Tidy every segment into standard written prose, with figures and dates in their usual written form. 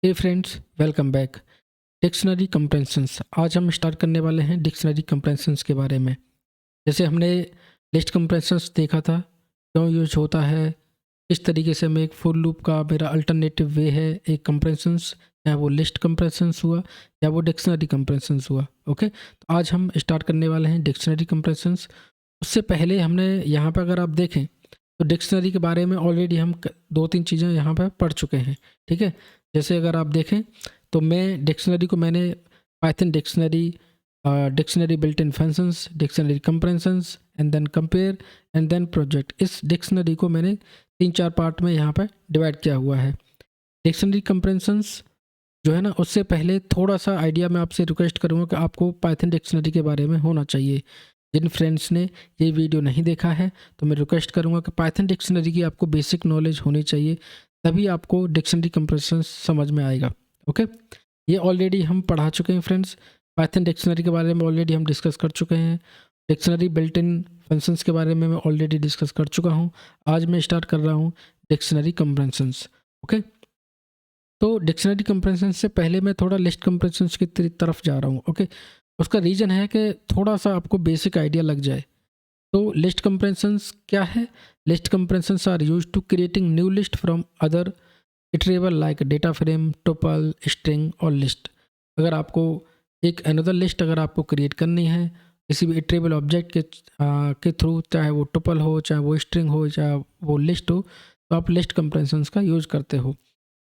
हे friends, welcome back. Dictionary comprehensions आज हम start करने वाले हैं डिक्शनरी कंप्रेंशंस के बारे में। जैसे हमने लिस्ट कंप्रेंशंस देखा था, क्यों यूज होता है, किस तरीके से मैं एक फुल लूप का मेरा अल्टरनेटिव वे है एक कंप्रेंशंस, या वो लिस्ट कंप्रेंशंस हुआ या वो डिक्शनरी कंप्रेंशंस हुआ। ओके, तो आज हम स्टार्ट करने वाले हैं डिक्शनरी कंप्रेंशंस। उससे पहले हमने यहाँ पर अगर आप देखें तो डिक्शनरी के बारे में ऑलरेडी हम दो तीन चीज़ें यहाँ पर पढ़ चुके हैं। ठीक है, जैसे अगर आप देखें तो मैं डिक्शनरी को मैंने Python dictionary, dictionary built in functions, dictionary comprehensions and then compare and then project, इस डिक्शनरी को मैंने 3-4 पार्ट में यहाँ पर डिवाइड किया हुआ है। डिक्शनरी कंप्रेंशंस जो है ना, उससे पहले थोड़ा सा आइडिया मैं आपसे रिक्वेस्ट करूँगा कि आपको पाइथन डिक्शनरी के बारे में होना चाहिए। जिन फ्रेंड्स ने ये वीडियो नहीं देखा है तो मैं रिक्वेस्ट करूँगा कि पाइथन डिक्शनरी की आपको बेसिक नॉलेज होनी चाहिए, तभी आपको डिक्शनरी कंप्रेंशंस समझ में आएगा। ओके, ये ऑलरेडी हम पढ़ा चुके हैं फ्रेंड्स। पाइथन डिक्शनरी के बारे में ऑलरेडी हम डिस्कस कर चुके हैं। डिक्शनरी बिल्ट इन फंक्शंस के बारे में मैं ऑलरेडी डिस्कस कर चुका हूँ। आज मैं स्टार्ट कर रहा हूँ डिक्शनरी कंप्रेंशंस। ओके, तो डिक्शनरी कंप्रेंशन से पहले मैं थोड़ा लिस्ट कंप्रेंशंस की तरफ जा रहा हूँ। ओके, उसका रीज़न है कि थोड़ा सा आपको बेसिक आइडिया लग जाए। तो लिस्ट कंप्रेंशंस क्या है? List comprehensions are used to creating new list from other iterable like data frame, tuple, string और लिस्ट। अगर आपको एक अनदर लिस्ट अगर आपको क्रिएट करनी है किसी भी इटरेबल ऑब्जेक्ट के थ्रू, चाहे वो टोपल हो, चाहे वो स्ट्रिंग हो, चाहे वो लिस्ट हो, तो आप लिस्ट कंप्रेंशंस का यूज़ करते हो।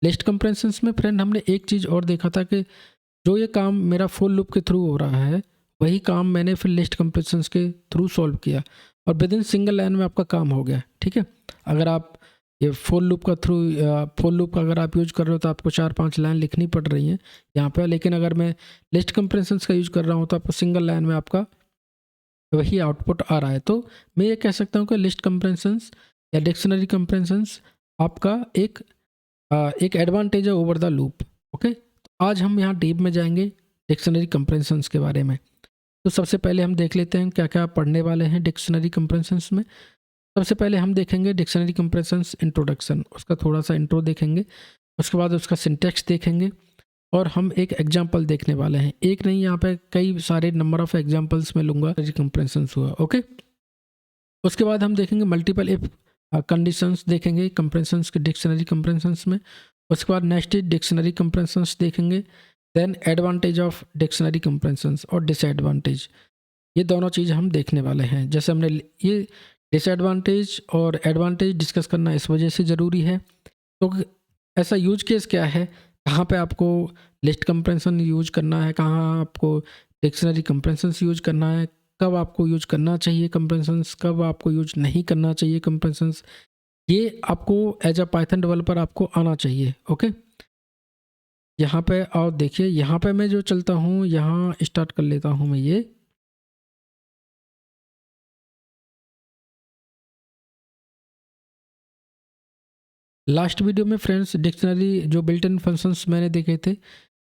लिस्ट कंप्रेंशंस में फ्रेंड हमने एक चीज़ और देखा था कि जो ये काम मेरा फुल लूप के थ्रू हो रहा है, वही काम मैंने फिर लिस्ट कंप्रेंशंस के थ्रू सॉल्व किया और विद इन सिंगल लाइन में आपका काम हो गया। ठीक है, अगर आप ये फुल लूप का अगर आप यूज कर रहे हो तो आपको 4-5 लाइन लिखनी पड़ रही हैं यहाँ पे, लेकिन अगर मैं लिस्ट कंप्रेंशंस का यूज कर रहा हूँ तो आपको सिंगल लाइन में आपका वही आउटपुट आ रहा है। तो मैं ये कह सकता हूँ कि लिस्ट कंप्रेंशंस या डिक्शनरी कंप्रेंशंस आपका एक एडवांटेज है ओवर द लूप। ओके, तो आज हम यहाँ डीप में जाएंगे डिक्शनरी कंप्रेंशंस के बारे में। तो सबसे पहले हम देख लेते हैं क्या क्या पढ़ने वाले हैं डिक्शनरी कंप्रेंशंस में। सबसे पहले हम देखेंगे डिक्शनरी कंप्रेंशंस इंट्रोडक्शन, उसका थोड़ा सा इंट्रो देखेंगे। उसके बाद उसका सिंटेक्स देखेंगे और हम एक एग्जाम्पल देखने वाले हैं। एक नहीं, यहाँ पे कई सारे नंबर ऑफ एग्जाम्पल्स में लूँगा कंप्रेंशंस हुआ। ओके, उसके बाद हम देखेंगे मल्टीपल इफ कंडीशंस देखेंगे कंप्रेंशंस के डिक्शनरी कंप्रेंशंस में। उसके बाद नेस्टेड डिक्शनरी कंप्रेंशंस देखेंगे। देन एडवांटेज ऑफ डिक्शनरी कंप्रेंशंस और डिसएडवांटेज, ये दोनों चीज़ हम देखने वाले हैं। जैसे हमने ये डिसएडवांटेज और एडवांटेज डिस्कस करना इस वजह से ज़रूरी है तो ऐसा यूज केस क्या है, कहाँ पे आपको लिस्ट कंप्रेंशन यूज करना है, कहाँ आपको डिक्शनरी कंप्रेंशंस यूज करना है, कब आपको यूज करना चाहिए कंप्रेंशंस, कब आपको यूज नहीं करना चाहिए कंप्रेंशंस, ये आपको एज अ पाइथन डेवलपर आपको आना चाहिए। ओके, यहाँ पे और देखिए, यहाँ पे मैं जो चलता हूँ, यहाँ स्टार्ट कर लेता हूँ मैं ये। लास्ट वीडियो में फ्रेंड्स डिक्शनरी जो बिल्ट इन फंक्शंस मैंने देखे थे,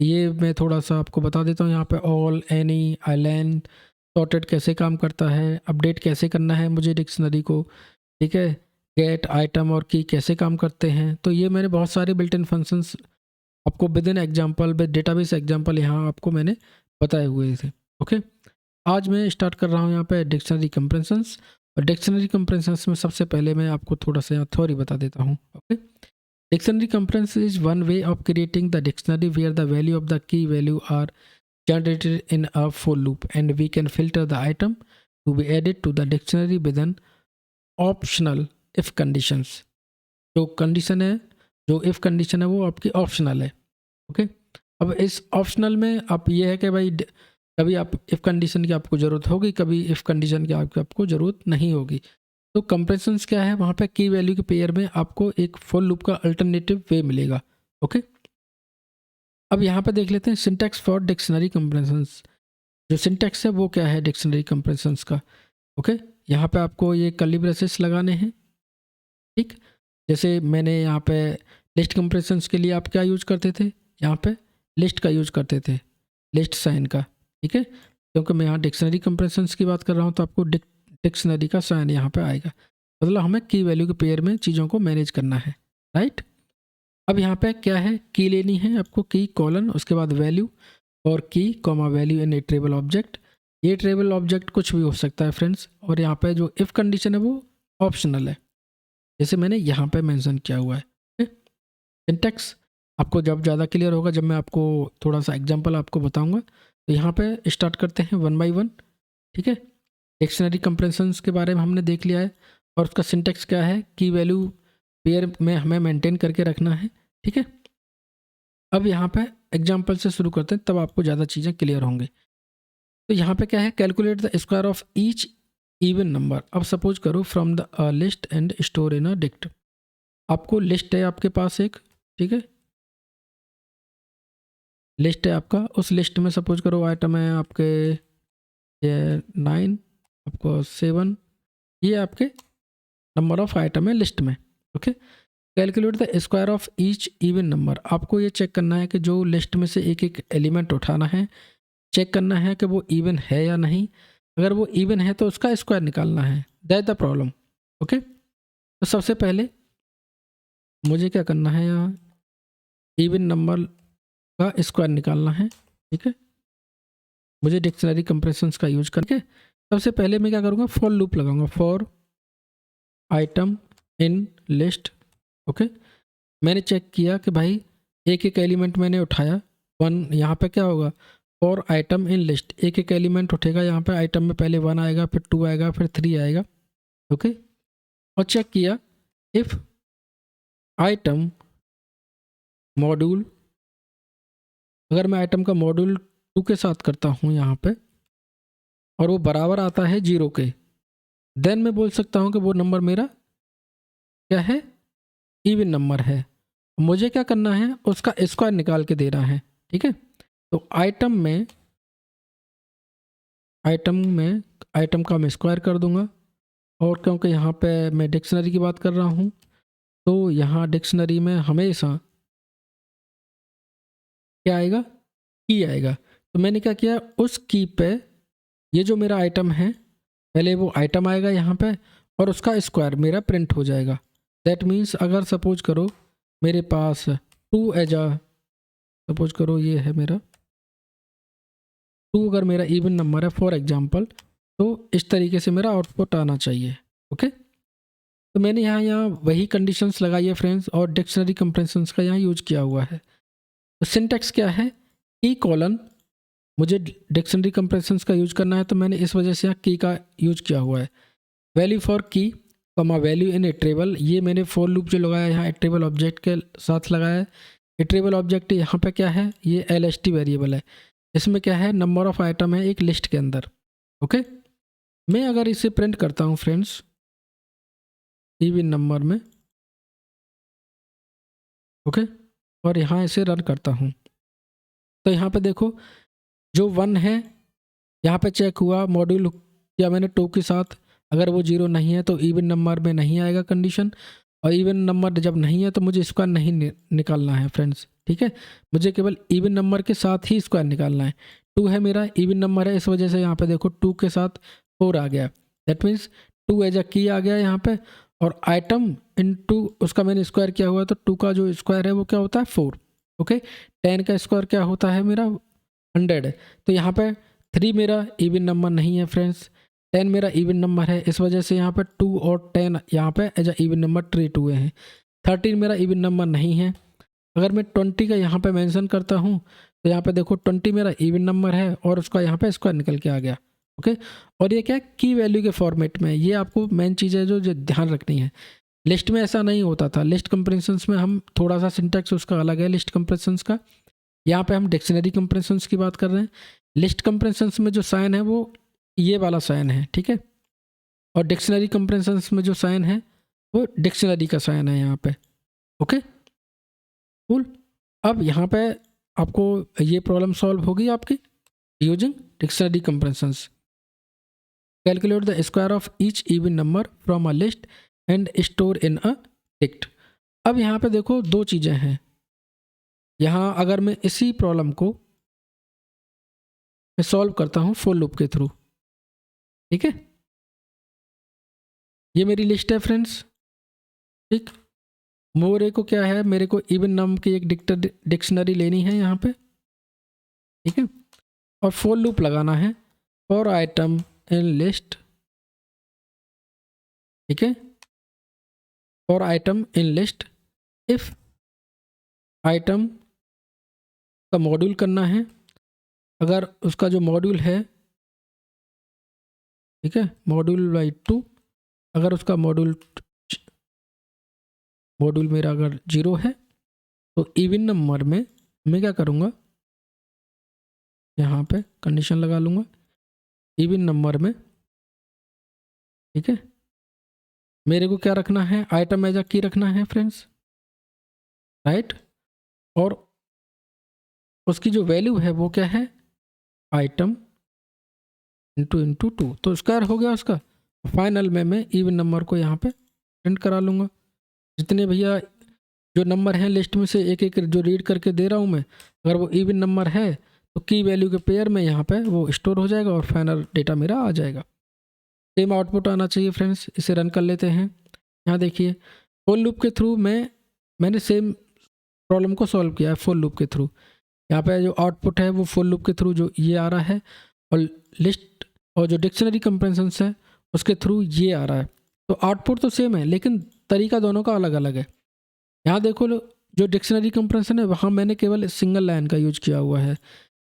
ये मैं थोड़ा सा आपको बता देता हूँ। यहाँ पे ऑल, एनी, आइलैंड, सॉर्टेड कैसे काम करता है, अपडेट कैसे करना है मुझे डिक्शनरी को, ठीक है, गेट, आइटम और की कैसे काम करते हैं। तो ये मैंने बहुत सारे बिल्ट इन फंक्शंस आपको with in example, with database example यहाँ आपको मैंने बताए हुए थे। ओके, आज मैं स्टार्ट कर रहा हूँ यहाँ पे डिक्शनरी कंप्रेंशंस। और डिक्शनरी कंप्रेंशंस में सबसे पहले मैं आपको थोड़ा सा यहाँ थ्योरी बता देता हूँ। Okay, dictionary comprehension is one way of creating the dictionary where the value of the key value are generated in a for loop and we can filter the item to be added to the dictionary with an optional if conditions। जो condition है, जो if condition है वो आपकी optional है। Okay, अब इस optional में आप ये है कि भाई कभी आप इफ कंडीशन की आपको ज़रूरत होगी, कभी इफ कंडीशन की आपको ज़रूरत नहीं होगी। तो कंप्रेशंस क्या है, वहाँ पे की वैल्यू के पेयर में आपको एक फॉर लूप का अल्टरनेटिव वे मिलेगा। ओके, अब यहाँ पे देख लेते हैं सिंटैक्स फॉर डिक्शनरी कंप्रेशंस। जो सिंटैक्स है वो क्या है डिक्शनरी कंप्रेशंस का। ओके, यहाँ पे आपको ये कर्ली ब्रेसेस लगाने हैं। ठीक, जैसे मैंने यहाँ पे लिस्ट कंप्रेशंस के लिए आप क्या यूज करते थे, यहाँ पे लिस्ट का यूज करते थे, लिस्ट साइन का। ठीक है, क्योंकि मैं यहाँ डिक्शनरी कंप्रेशंस की बात कर रहा हूँ तो आपको डिक्शनरी का साइन यहाँ पे आएगा। मतलब हमें की वैल्यू के पेयर में चीज़ों को मैनेज करना है, राइट। अब यहाँ पे क्या है, की लेनी है आपको, की कॉलन, उसके बाद वैल्यू और की comma value in iterable object. ये इटरेबल ऑब्जेक्ट कुछ भी हो सकता है फ्रेंड्स, और यहाँ पे जो इफ़ कंडीशन है वो ऑप्शनल है, जैसे मैंने यहाँ पे मेंशन किया हुआ है। सिंटैक्स आपको जब ज़्यादा क्लियर होगा, जब मैं आपको थोड़ा सा एग्जांपल आपको बताऊंगा। तो यहाँ पे स्टार्ट करते हैं वन बाय वन। ठीक है, डिक्शनरी कंप्रेंशंस के बारे में हमने देख लिया है, और उसका सिंटैक्स क्या है, की वैल्यू पेयर में हमें मेंटेन करके रखना है। ठीक है, अब यहाँ पे एग्जाम्पल से शुरू करते हैं, तब आपको ज़्यादा चीज़ें क्लियर होंगे। तो यहाँ पे क्या है, calculate the square of each even number. अब सपोज करो from the list and store in a dict. आपको लिस्ट है आपके पास एक, ठीक है, लिस्ट है आपका, उस लिस्ट में सपोज करो आइटम है आपके ये 9, आपको 7, ये आपके नंबर ऑफ आइटम है लिस्ट में। Okay, calculate the square of each even number. आपको ये चेक करना है कि जो लिस्ट में से एक एक एलिमेंट उठाना है, चेक करना है कि वो इवन है या नहीं। अगर वो इवन है तो उसका स्क्वायर निकालना है, दैट द प्रॉब्लम। ओके, तो सबसे पहले मुझे क्या करना है, यहाँ इवन नंबर का स्क्वायर निकालना है। ठीक है, मुझे डिक्शनरी कंप्रेशंस का यूज करके सबसे पहले मैं क्या करूँगा, फॉर लूप लगाऊंगा, for item in list. Okay, मैंने चेक किया कि भाई एक एक एलिमेंट मैंने उठाया, वन, यहाँ पे क्या होगा, फॉर आइटम इन लिस्ट, एक एक एलिमेंट उठेगा, यहाँ पे आइटम में पहले 1 आएगा, फिर 2 आएगा, फिर 3 आएगा। ओके, और चेक किया इफ आइटम मॉड्यूल, अगर मैं आइटम का मॉड्यूल 2 के साथ करता हूँ यहाँ पे, और वो बराबर आता है 0 के, देन मैं बोल सकता हूँ कि वो नंबर मेरा क्या है, इवन नंबर है। मुझे क्या करना है, उसका स्क्वायर निकाल के देना है। ठीक है, तो आइटम का मैं स्क्वायर कर दूंगा, और क्योंकि यहाँ पे मैं डिक्शनरी की बात कर रहा हूँ, तो यहाँ डिक्शनरी में हमेशा क्या आएगा, की आएगा। तो मैंने क्या किया, उस की पे ये जो मेरा आइटम है, पहले वो आइटम आएगा यहाँ पे, और उसका स्क्वायर मेरा प्रिंट हो जाएगा। दैट मीन्स अगर सपोज करो मेरे पास 2 एज आ, सपोज करो ये है मेरा 2, अगर मेरा इवन नंबर है फॉर एग्जांपल, तो इस तरीके से मेरा आउटपुट आना चाहिए। ओके, तो मैंने यहाँ वही कंडीशंस लगाई है फ्रेंड्स, और डिक्शनरी कंप्रेंशंस का यहाँ यूज किया हुआ है। तो सिंटैक्स क्या है, की कॉलन, मुझे डिक्शनरी कंप्रेशंस का यूज करना है, तो मैंने इस वजह से यहाँ की का यूज किया हुआ है। वैल्यू फॉर की कॉमा वैल्यू इन इटरेबल, ये मैंने फॉर लूप जो लगाया यहाँ इटरेबल ऑब्जेक्ट के साथ लगाया है। इटरेबल ऑब्जेक्ट यहाँ पे क्या है, ये LST वेरिएबल है, इसमें क्या है, नंबर ऑफ आइटम है एक लिस्ट के अंदर। ओके, मैं अगर इसे प्रिंट करता हूँ फ्रेंड्स इवन नंबर में, ओके, और यहाँ इसे रन करता हूँ, तो यहाँ पे देखो जो 1 है यहाँ पे चेक हुआ, मॉड्यूल किया मैंने 2 के साथ, अगर वो 0 नहीं है तो इवन नंबर में नहीं आएगा कंडीशन, और इवन नंबर जब नहीं है तो मुझे स्क्वायर नहीं निकालना है फ्रेंड्स। ठीक है, मुझे केवल इवन नंबर के साथ ही स्क्वायर निकालना है। 2 है मेरा इवन नंबर है, इस वजह से यहाँ पे देखो 2 के साथ 4 आ गया, दैट मीन्स 2 एज अ की आ गया यहाँ पे, और आइटम इनटू उसका मैंने स्क्वायर किया हुआ, तो 2 का जो स्क्वायर है वो क्या होता है 4। ओके, 10 का स्क्वायर क्या होता है मेरा 100 है, तो यहाँ पे 3 मेरा इवन नंबर नहीं है फ्रेंड्स, 10 मेरा इवन नंबर है, इस वजह से यहाँ पे 2 और 10 यहाँ पे as a even number treat हुए हैं। 13 मेरा इवन नंबर नहीं है, अगर मैं 20 का यहाँ पे मेंशन करता हूँ, तो यहाँ पे देखो 20 मेरा इवन नंबर है, और उसका यहाँ पे स्क्वायर निकल के आ गया। ओके, और ये क्या है, की वैल्यू के फॉर्मेट में, ये आपको मेन चीज़ है जो ध्यान रखनी है। लिस्ट में ऐसा नहीं होता था, लिस्ट कंप्रेशंस में हम थोड़ा सा सिंटैक्स उसका अलग है लिस्ट कंप्रेशंस का, यहाँ पे हम डिक्शनरी कंप्रेशंस की बात कर रहे हैं। लिस्ट कंप्रेशंस में जो साइन है वो ये वाला साइन है, ठीक है, और डिक्शनरी कंप्रेशंस में जो साइन है वो डिक्शनरी का साइन है यहाँ पे। ओके कूल, अब यहाँ पे आपको ये प्रॉब्लम सॉल्व होगी आपकी using dictionary compressions. Calculate the square of each even number from a list and store in a dict. अब यहाँ पे देखो दो चीज़ें हैं, यहाँ अगर मैं इसी प्रॉब्लम को मैं सॉल्व करता हूँ फॉर लूप के थ्रू, ठीक है, ये मेरी लिस्ट है फ्रेंड्स, ठीक, मेरे को क्या है, मेरे को इवन नाम की एक डिक्शनरी लेनी है यहाँ पे, ठीक है, और फॉर लूप लगाना है फॉर आइटम इन लिस्ट, ठीक है, for item in list if item का मॉड्यूल करना है, अगर उसका जो मॉड्यूल है, ठीक है, मॉड्यूल बाई 2, अगर उसका मॉड्यूल मेरा अगर 0 है तो इवन नंबर में मैं क्या करूँगा, यहाँ पे कंडीशन लगा लूँगा इवन नंबर में, ठीक है, मेरे को क्या रखना है, आइटम एज अ की रखना है फ्रेंड्स, राइट, और उसकी जो वैल्यू है वो क्या है, आइटम इंटू 2, तो स्क्वायर हो गया उसका। फाइनल में मैं इवन नंबर को यहाँ पे प्रिंट करा लूँगा। जितने भैया जो नंबर हैं लिस्ट में से एक एक जो रीड करके दे रहा हूँ मैं, अगर वो इवन नंबर है तो की वैल्यू के पेयर में यहाँ पे वो स्टोर हो जाएगा और फाइनल डेटा मेरा आ जाएगा। सेम आउटपुट आना चाहिए फ्रेंड्स। इसे रन कर लेते हैं। यहाँ देखिए फॉर लूप के थ्रू मैंने सेम प्रॉब्लम को सॉल्व किया है फॉर लूप के थ्रू। यहाँ पे जो आउटपुट है वो फॉर लूप के थ्रू जो ये आ रहा है, और लिस्ट और जो डिक्शनरी कंप्रेंशंस है उसके थ्रू ये आ रहा है। तो आउटपुट तो सेम है लेकिन तरीका दोनों का अलग अलग है। यहाँ देखो जो डिक्शनरी कंप्रेंशन है वहाँ मैंने केवल सिंगल लाइन का यूज किया हुआ है।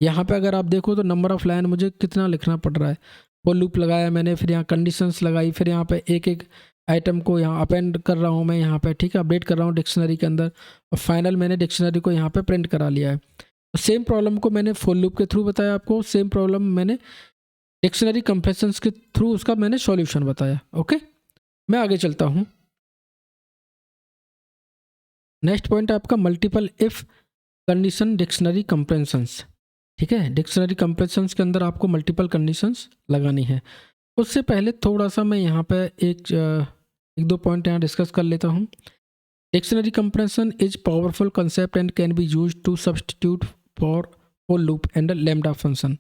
यहाँ पे अगर आप देखो तो नंबर ऑफ़ लाइन मुझे कितना लिखना पड़ रहा है। फॉर लूप लगाया मैंने, फिर यहाँ कंडीशंस लगाई, फिर यहाँ पे एक एक आइटम को यहाँ अपेंड कर रहा हूँ मैं, यहाँ पे ठीक है, अपडेट कर रहा हूँ डिक्शनरी के अंदर, और फाइनल मैंने डिक्शनरी को यहाँ पे प्रिंट करा लिया है। तो सेम प्रॉब्लम को मैंने फॉर लूप के थ्रू बताया आपको, सेम प्रॉब्लम मैंने डिक्शनरी कंप्रेंशंस के थ्रू उसका मैंने सॉल्यूशन बताया। ओके, मैं आगे चलता हूँ। नेक्स्ट पॉइंट है आपका मल्टीपल इफ कंडीशन डिक्शनरी कंप्रेंशंस। ठीक है, डिक्शनरी कंप्रेंशंस के अंदर आपको मल्टीपल कंडीशंस लगानी है। उससे पहले थोड़ा सा मैं यहाँ पे एक दो पॉइंट यहाँ डिस्कस कर लेता हूँ। Dictionary comprehension is powerful concept and can be use to substitute for loop and lambda function.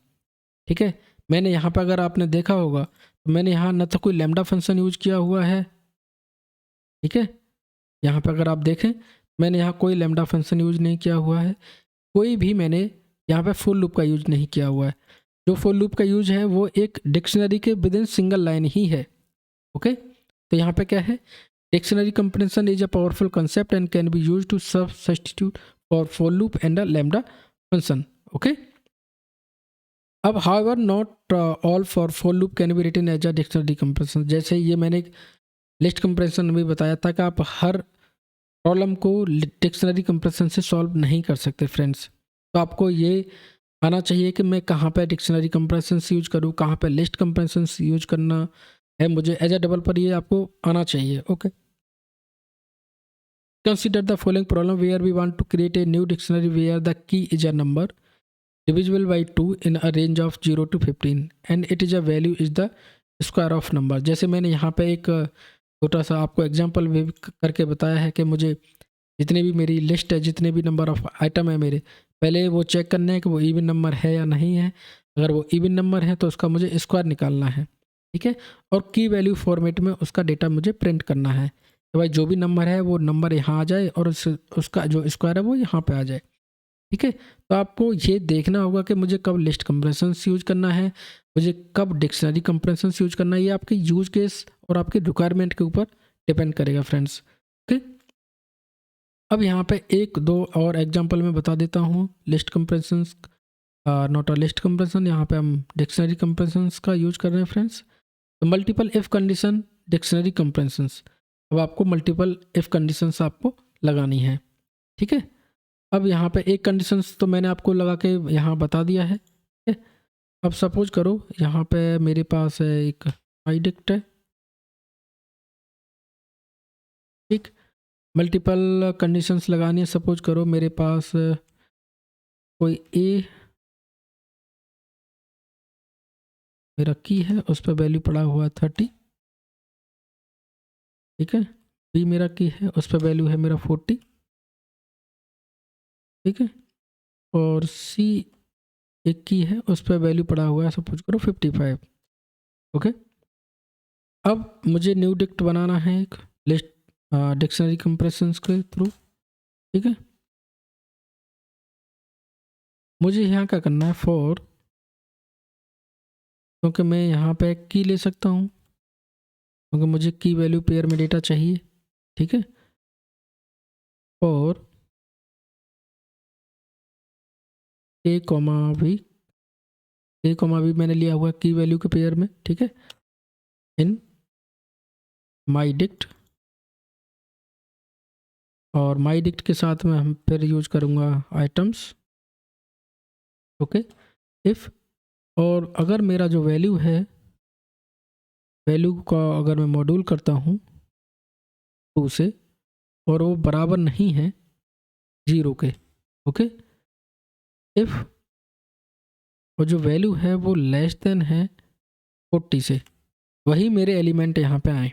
ठीक है, मैंने यहाँ पर अगर आपने देखा होगा तो मैंने यहाँ न तो कोई लैम्डा फंक्शन यूज किया हुआ है, ठीक है, यहाँ पर अगर आप देखें मैंने यहाँ कोई लैम्डा फंक्शन यूज नहीं किया हुआ है, कोई भी मैंने यहाँ पे फॉर लूप का यूज नहीं किया हुआ है। जो फॉर लूप का यूज है वो एक डिक्शनरी के विद इन सिंगल लाइन ही है। ओके, तो यहाँ पे क्या है, dictionary comprehension is a powerful concept and can be use to substitute for loop and a lambda function. Okay, अब however not all for loop can be written as a dictionary comprehension. जैसे ये मैंने list compression में बताया था कि आप हर problem को डिक्शनरी कंप्रेंशन से सॉल्व नहीं कर सकते फ्रेंड्स। तो आपको ये आना चाहिए कि मैं कहाँ पे डिक्शनरी कंप्रेंशन यूज करूँ, कहाँ पे लिस्ट कंप्रेंशन यूज करना है मुझे एज अ डेवलपर, ये आपको आना चाहिए। Okay, consider the following problem where we want to create a new dictionary where the key is a number divisible by 2 in a range of 0 to 15 and it is a value is the square of number। जैसे मैंने यहाँ पे एक छोटा सा आपको example भी करके बताया है कि मुझे जितने भी मेरी लिस्ट है, जितने भी नंबर ऑफ आइटम है मेरे, पहले वो चेक करना है कि वो इवन नंबर है या नहीं है। अगर वो इवन नंबर है तो उसका मुझे स्क्वायर निकालना है, ठीक है, और की वैल्यू फॉर्मेट में उसका डेटा मुझे प्रिंट करना है कि भाई जो भी नंबर है वो नंबर यहाँ आ जाए और उसका जो स्क्वायर है वो यहाँ पे आ जाए। ठीक है, तो आपको ये देखना होगा कि मुझे कब लिस्ट कंप्रेंशंस यूज करना है, मुझे कब डिक्शनरी कंप्रेंशंस यूज करना है। ये आपके यूज केस और आपके रिक्वायरमेंट के ऊपर डिपेंड करेगा फ्रेंड्स। ओके, अब यहाँ पे एक दो और एग्जांपल मैं बता देता हूँ list comprehensions, not a list comprehension, यहाँ पे हम डिक्शनरी कंप्रेंशंस का यूज कर रहे हैं फ्रेंड्स। तो मल्टीपल इफ कंडीशन डिक्शनरी कंप्रेंशंस, अब आपको मल्टीपल इफ कंडीशंस आपको लगानी है। ठीक है, अब यहाँ पे एक कंडीशंस तो मैंने आपको लगा के यहाँ बता दिया है। ठीक है, अब सपोज करो यहाँ पे मेरे पास है एक आइडिक्ट है, ठीक, मल्टीपल कंडीशंस लगानी है। सपोज करो मेरे पास कोई ए मेरा की है, उस पर वैल्यू पड़ा हुआ है 30, ठीक है, बी मेरा की है, उस पर वैल्यू है मेरा 40, ठीक है, और सी एक की है, उस पर वैल्यू पड़ा हुआ है सपोज करो 55। ओके, अब मुझे न्यू डिक्ट बनाना है एक लिस्ट डिक्शनरी कंप्रेशंस के थ्रू। ठीक है, मुझे यहाँ क्या करना है, फॉर, क्योंकि मैं यहाँ पे की ले सकता हूँ, क्योंकि मुझे की वैल्यू पेयर में डेटा चाहिए। ठीक है, और ए कॉमा भी, ए कॉमा भी मैंने लिया हुआ की वैल्यू के पेयर में। ठीक है, इन माई डिक्ट, और माई डिक्ट के साथ में हम फिर यूज करूँगा आइटम्स। ओके, इफ़, और अगर मेरा जो वैल्यू है, वैल्यू का अगर मैं मॉड्यूल करता हूँ 2 से, और वो बराबर नहीं है 0 के। ओके, इफ़, और जो वैल्यू है वो लेस देन है 40 से, वही मेरे एलिमेंट यहाँ पे आए।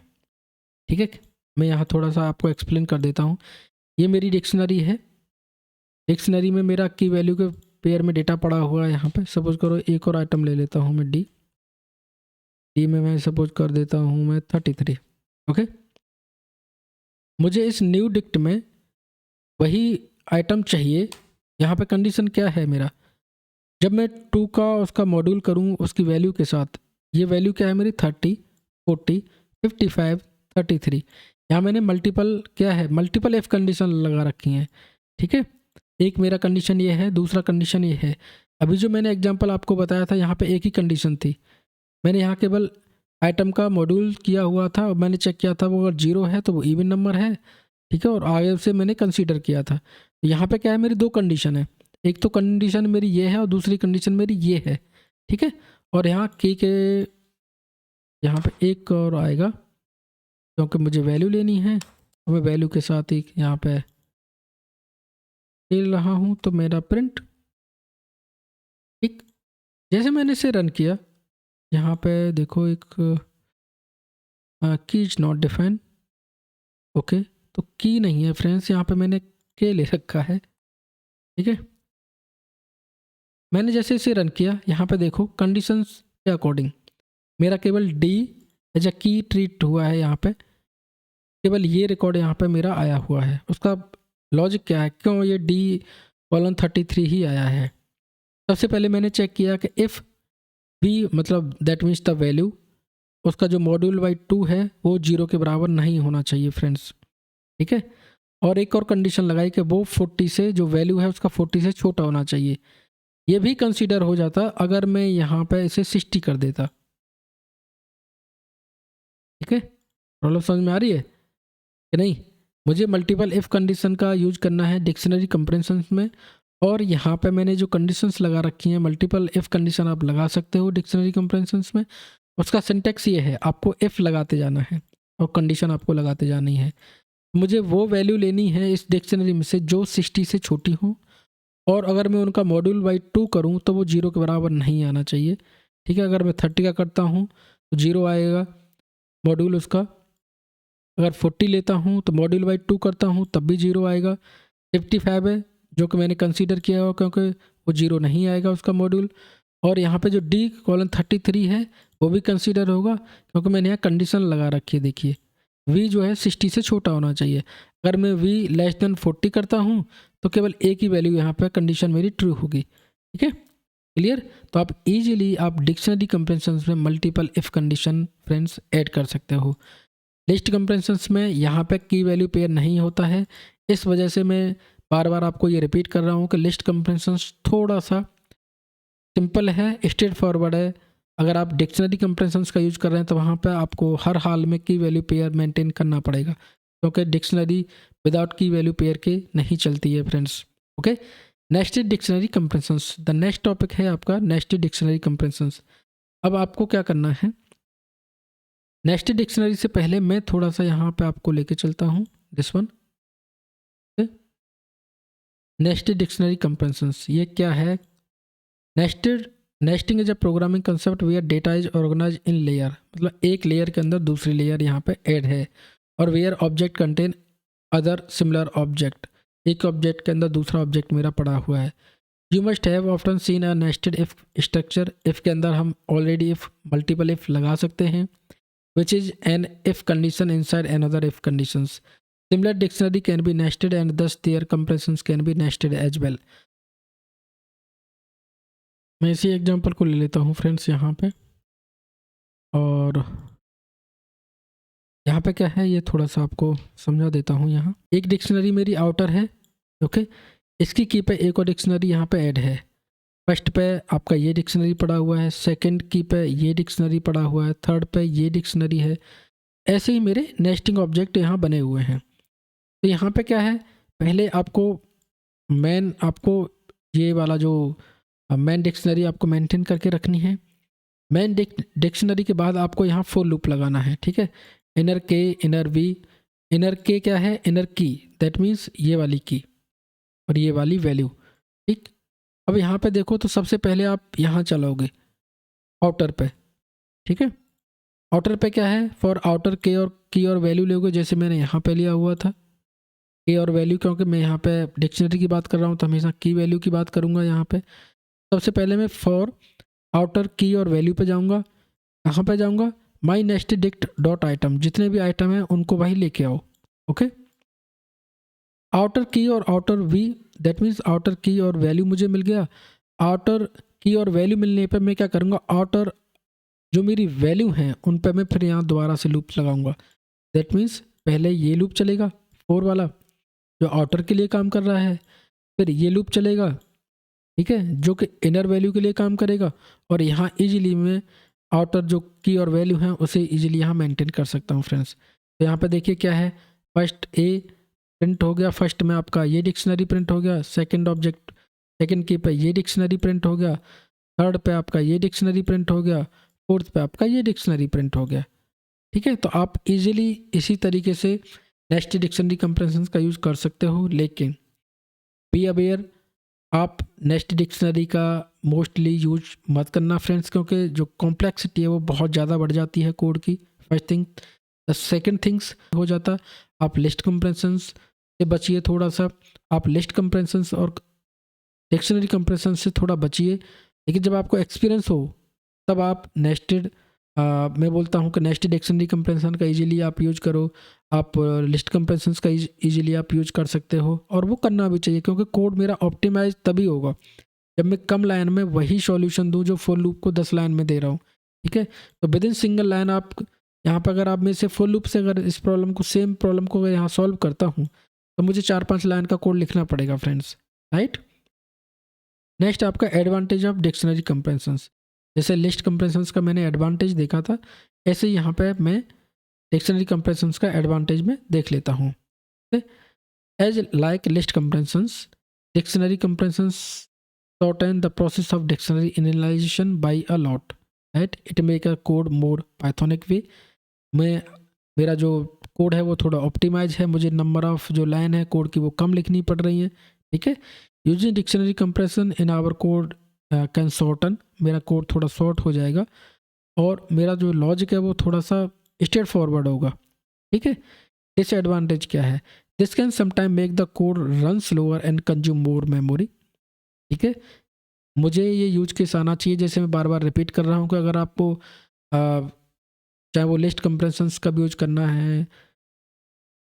ठीक है, मैं यहाँ थोड़ा सा आपको एक्सप्लेन कर देता हूँ। ये मेरी डिक्शनरी है, डिक्शनरी में मेरा की वैल्यू के पेयर में डेटा पड़ा हुआ है। यहाँ पे सपोज करो एक और आइटम ले लेता हूँ मैं, डी में मैं सपोज कर देता हूँ मैं 33। ओके, मुझे इस न्यू डिक्ट में वही आइटम चाहिए। यहाँ पे कंडीशन क्या है मेरा, जब मैं 2 का उसका मॉड्यूल करूँ उसकी वैल्यू के साथ, ये वैल्यू क्या है मेरी 30, 40, 55, 33। यहाँ मैंने मल्टीपल क्या है, मल्टीपल एफ कंडीशन लगा रखी हैं। ठीक है, एक मेरा कंडीशन ये है, दूसरा कंडीशन ये है। अभी जो मैंने एग्जांपल आपको बताया था यहाँ पे एक ही कंडीशन थी, मैंने यहाँ केवल आइटम का मॉड्यूल किया हुआ था और मैंने चेक किया था वो अगर 0 है तो वो इवन नंबर है। ठीक है, और आगे से मैंने कंसीडर किया था। यहाँ पे क्या है, मेरी 2 कंडीशन है, एक तो कंडीशन मेरी ये है और दूसरी कंडीशन मेरी ये है। ठीक है, और यहाँ की के यहाँ पे एक और आएगा, क्योंकि मुझे वैल्यू लेनी है और मैं वैल्यू के साथ ही यहाँ पे खेल रहा हूँ, तो मेरा प्रिंट। ठीक, जैसे मैंने इसे रन किया, यहाँ पे देखो एक की इज नॉट डिफाइन। ओके, तो की नहीं है फ्रेंड्स, यहाँ पे मैंने के ले रखा है। ठीक है, मैंने जैसे इसे रन किया, यहाँ पे देखो कंडीशंस के अकॉर्डिंग मेरा केवल डी एज अ की ट्रीट हुआ है। यहाँ पे केवल ये रिकॉर्ड यहाँ पे मेरा आया हुआ है। उसका लॉजिक क्या है, क्यों ये D:33 ही आया है। सबसे पहले मैंने चेक किया कि इफ़ बी मतलब दैट मीन्स द वैल्यू, उसका जो मॉड्यूल बाई 2 है वो 0 के बराबर नहीं होना चाहिए फ्रेंड्स। ठीक है, और एक और कंडीशन लगाई कि वो 40 से, जो वैल्यू है उसका 40 से छोटा होना चाहिए। ये भी कंसीडर हो जाता अगर मैं यहाँ पे इसे 60 कर देता। ठीक है, प्रॉब्लम समझ में आ रही है कि नहीं। मुझे मल्टीपल इफ़ कंडीशन का यूज करना है डिक्शनरी कंप्रेंशन में, और यहाँ पे मैंने जो कंडीशंस लगा रखी हैं, मल्टीपल इफ़ कंडीशन आप लगा सकते हो डिक्शनरी कंप्रेंशन में। उसका सिंटेक्स ये है, आपको इफ़ लगाते जाना है और कंडीशन आपको लगाते जानी है। मुझे वो वैल्यू लेनी है इस डिक्शनरी में से जो 60 से छोटी हो, और अगर मैं उनका मॉड्यूल बाई 2 करूँ तो वो 0 के बराबर नहीं आना चाहिए। ठीक है, अगर मैं 30 का करता हूँ तो 0 आएगा मॉड्यूल उसका, अगर 40 लेता हूँ तो मॉड्यूल बाई 2 करता हूँ तब भी 0 आएगा। 55 है जो कि मैंने कंसीडर किया हुआ, क्योंकि वो 0 नहीं आएगा उसका मॉड्यूल। और यहाँ पे जो D:33 है वो भी कंसीडर होगा, क्योंकि मैंने यहाँ कंडीशन लगा रखी है। देखिए V जो है 60 से छोटा होना चाहिए। अगर मैं V लेस देन 40 करता हूँ तो केवल एक ही वैल्यू यहाँ पे कंडीशन मेरी ट्रू होगी। ठीक है, क्लियर। तो आप इजीली आप डिक्शनरी कंप्रेंशन में multiple if condition friends add कर सकते हो। लिस्ट कंप्रेंशंस में यहाँ पे की वैल्यू पेयर नहीं होता है, इस वजह से मैं बार बार आपको ये रिपीट कर रहा हूँ कि लिस्ट कंप्रेंशंस थोड़ा सा सिंपल है, स्ट्रेट फॉरवर्ड है। अगर आप डिक्शनरी कंप्रेंशंस का यूज कर रहे हैं तो वहाँ पे आपको हर हाल में की वैल्यू पेयर मेंटेन करना पड़ेगा, क्योंकि dictionary without key value pair के नहीं चलती है friends. Okay, nested dictionary comprehensions, the next topic है आपका नेस्टेड डिक्शनरी कंप्रेंशंस। अब आपको क्या करना है, नेस्टेड डिक्शनरी से पहले मैं थोड़ा सा यहाँ पे आपको लेके चलता हूँ, this one. Nested dictionary comprehensions ये क्या है। Nesting is a programming concept where data is organize in layer, मतलब एक लेयर के अंदर दूसरी लेयर यहाँ पे ऐड है, और where object contain other similar object, एक ऑब्जेक्ट के अंदर दूसरा ऑब्जेक्ट मेरा पड़ा हुआ है। You must have often seen a nested if structure, if के अंदर हम ऑलरेडी इफ मल्टीपल इफ लगा सकते हैं, which is an if condition inside another if conditions. Similar dictionary can be nested and thus their comparisons can be nested as well. मैं इसी example को ले लेता हूँ फ्रेंड्स यहाँ पे, और यहाँ पे क्या है ये थोड़ा सा आपको समझा देता हूँ। यहाँ एक डिक्शनरी मेरी आउटर है, ओके, इसकी की पे एक और डिक्शनरी यहाँ पे ऐड है। फर्स्ट पे आपका ये डिक्शनरी पड़ा हुआ है, सेकंड की पे ये डिक्शनरी पड़ा हुआ है, थर्ड पे ये डिक्शनरी है। ऐसे ही मेरे नेस्टिंग ऑब्जेक्ट यहाँ बने हुए हैं। तो यहाँ पे क्या है, पहले आपको ये वाला जो मेन डिक्शनरी आपको मेंटेन करके रखनी है। मेन डिक्शनरी के बाद आपको यहाँ फॉर लूप लगाना है, ठीक है। इनर के, इनर वी, इनर के क्या है, इनर की, दैट मीन्स ये वाली की और ये वाली वैल्यू, ठीक। अब यहाँ पे देखो तो सबसे पहले आप यहाँ चलोगे आउटर पे, ठीक है। आउटर पे क्या है, फॉर आउटर के और की और वैल्यू लोगे, जैसे मैंने यहाँ पे लिया हुआ था की और वैल्यू, क्योंकि मैं यहाँ पे डिक्शनरी की बात कर रहा हूँ तो हमेशा की वैल्यू की बात करूँगा। यहाँ पे सबसे पहले मैं फॉर आउटर की और वैल्यू पे जाऊँगा। कहाँ पे जाऊँगा, my next dict dot item, जितने भी आइटम हैं उनको वही लेके आओ, ओके। आउटर की और outer we, that means outer की और वैल्यू मुझे मिल गया। आउटर की और वैल्यू मिलने पर मैं क्या करूँगा, आउटर जो मेरी वैल्यू हैं उन पर मैं फिर यहाँ दोबारा से लूप लगाऊंगा। दैट मीन्स पहले ये लूप चलेगा फोर वाला जो आउटर के लिए काम कर रहा है, फिर ये लूप चलेगा, ठीक है, जो कि इनर वैल्यू के लिए काम करेगा, और यहाँ इजीली मैं आउटर जो की और वैल्यू है उसे इजीली यहाँ मेंटेन कर सकता हूँ फ्रेंड्स। तो यहाँ पे देखिए क्या है, फर्स्ट ए प्रिंट हो गया, फर्स्ट में आपका ये डिक्शनरी प्रिंट हो गया, सेकंड ऑब्जेक्ट सेकंड की पे ये डिक्शनरी प्रिंट हो गया, थर्ड पे आपका ये डिक्शनरी प्रिंट हो गया, फोर्थ पे आपका ये डिक्शनरी प्रिंट हो गया, ठीक है। तो आप इजीली इसी तरीके से नेक्स्ट डिक्शनरी कंप्रेंशन का यूज़ कर सकते हो। लेकिन बी अवेयर, आप नेक्स्ट डिक्शनरी का मोस्टली यूज मत करना फ्रेंड्स, क्योंकि जो कॉम्प्लेक्सिटी है वो बहुत ज़्यादा बढ़ जाती है कोड की, first thing. The second things हो जाता, आप लिस्ट कंप्रेंशंस से बचिए थोड़ा सा, आप लिस्ट कंप्रेंशंस और डिक्शनरी कंप्रेंशन से थोड़ा बचिए। लेकिन जब आपको एक्सपीरियंस हो तब आप नेस्टेड, मैं बोलता हूँ कि नेस्टेड डिक्शनरी कंप्रेंशन का इजीली आप यूज करो, आप लिस्ट कंप्रेंशन का इजीली आप यूज कर सकते हो, और वो करना भी चाहिए, क्योंकि कोड मेरा ऑप्टिमाइज तभी होगा जब मैं कम लाइन में वही सॉल्यूशन दूं जो फॉर लूप को 10 लाइन में दे रहा हूँ, ठीक है। तो विद इन सिंगल लाइन आप यहाँ पर, अगर आप में से फॉर लूप से अगर इस प्रॉब्लम को, सेम प्रॉब्लम को अगर यहाँ सॉल्व करता हूँ तो मुझे 4-5 लाइन का कोड लिखना पड़ेगा फ्रेंड्स, राइट। नेक्स्ट आपका एडवांटेज ऑफ डिक्शनरी कंप्रेंशंस। जैसे लिस्ट कंप्रेंशंस का मैंने एडवांटेज देखा था, ऐसे यहाँ पे मैं डिक्शनरी कंप्रेंशंस का एडवांटेज में देख लेता हूँ। As like list comprehensions, dictionary comprehensions shorten the process of dictionary initialization by a lot, right? It make a code more Pythonic way. मेरा जो कोड है वो थोड़ा ऑप्टिमाइज है, मुझे नंबर ऑफ जो लाइन है कोड की वो कम लिखनी पड़ रही है, ठीक है। Using dictionary compression in our code can shorten, मेरा कोड थोड़ा शॉर्ट हो जाएगा और मेरा जो लॉजिक है वो थोड़ा सा स्ट्रेट फॉरवर्ड होगा, ठीक है। डिसएडवांटेज क्या है, this can sometime make the code run slower and consume more memory, ठीक है। मुझे ये यूज केस आना चाहिए, जैसे मैं बार बार रिपीट कर रहा हूँ कि अगर आपको चाहे वो लिस्ट कंप्रेशंस का भी यूज करना है,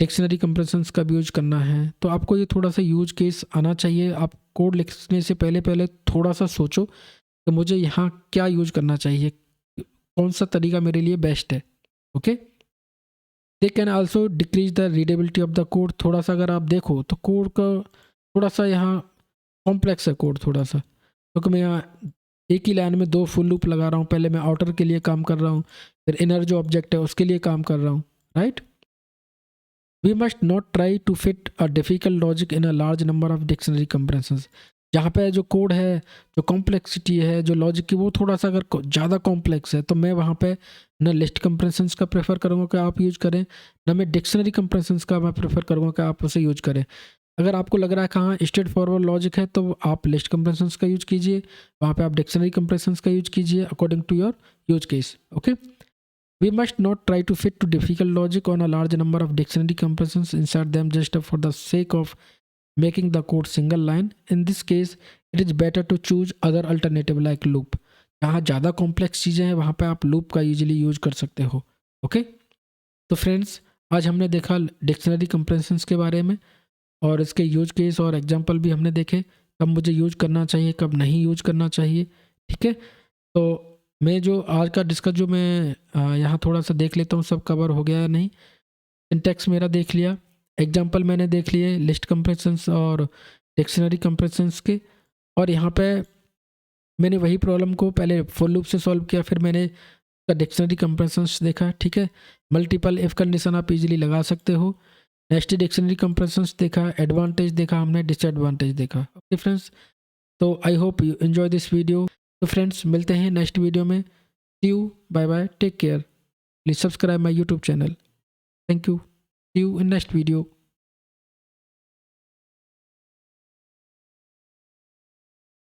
डिक्शनरी कंप्रेशंस का भी यूज करना है, तो आपको ये थोड़ा सा यूज केस आना चाहिए। आप कोड लिखने से पहले थोड़ा सा सोचो कि मुझे यहाँ क्या यूज करना चाहिए, कौन सा तरीका मेरे लिए बेस्ट है, okay. They can also decrease the readability of the code. थोड़ा सा अगर आप देखो तो कोड का थोड़ा सा यहाँ कॉम्प्लेक्स है कोड थोड़ा सा, क्योंकि मैं यहाँ एक ही लाइन में 2 फुल लूप लगा रहा हूँ। पहले मैं आउटर के लिए काम कर रहा हूँ, फिर इनर जो ऑब्जेक्ट है उसके लिए काम कर रहा हूँ, right. We must not try to fit a difficult logic in a large number of dictionary comprehensions. जहाँ पे जो कोड है, जो कॉम्प्लेक्सिटी है, जो लॉजिक की, वो थोड़ा सा अगर ज़्यादा कॉम्प्लेक्स है तो मैं वहाँ पे न लिस्ट कंप्रेंशंस का प्रेफर करूँगा कि आप यूज करें, न मैं डिक्शनरी कंप्रेंशंस का मैं प्रेफर करूँगा कि आप उसे यूज करें। अगर आपको लग रहा है कि हाँ स्ट्रेट फॉरवर्ड लॉजिक है तो आप लिस्ट कंप्रेशंस का यूज कीजिए, वहाँ पे आप डिक्शनरी कंप्रेशंस का यूज कीजिए according to your use case, okay. We must not try to fit to difficult logic on a large number of dictionary compressions insert them just for the sake of making the code single line. In this case it is better to choose other alternative like loop. जहाँ ज़्यादा complex चीज़ें हैं वहाँ पे आप loop का यूजिली use कर सकते हो, ओके। तो फ्रेंड्स आज हमने देखा डिक्शनरी कंप्रेंशंस के बारे में और इसके यूज केस और एग्जांपल भी हमने देखे, कब मुझे यूज करना चाहिए, कब नहीं यूज करना चाहिए। ठीक है, तो मैं जो आज का डिस्कस जो मैं यहाँ थोड़ा सा देख लेता हूँ सब कवर हो गया या नहीं। सिंटैक्स मेरा देख लिया, एग्जांपल मैंने देख लिए लिस्ट कंप्रेशंस और डिक्शनरी कंप्रेशंस के, और यहाँ पे मैंने वही प्रॉब्लम को पहले फुल लूप से सॉल्व किया, फिर मैंने डिक्शनरी कंप्रेशंस देखा। ठीक है, मल्टीपल इफ कंडीशन आप इजीली लगा सकते हो। नेक्स्ट डिक्शनरी कंप्रेशंस देखा, एडवांटेज देखा हमने, डिसएडवांटेज देखा। ओके फ्रेंड्स, तो I hope you enjoy this video. तो फ्रेंड्स मिलते हैं नेक्स्ट वीडियो में। See you, bye bye, take care, please subscribe my YouTube channel. Thank you, see you in next video.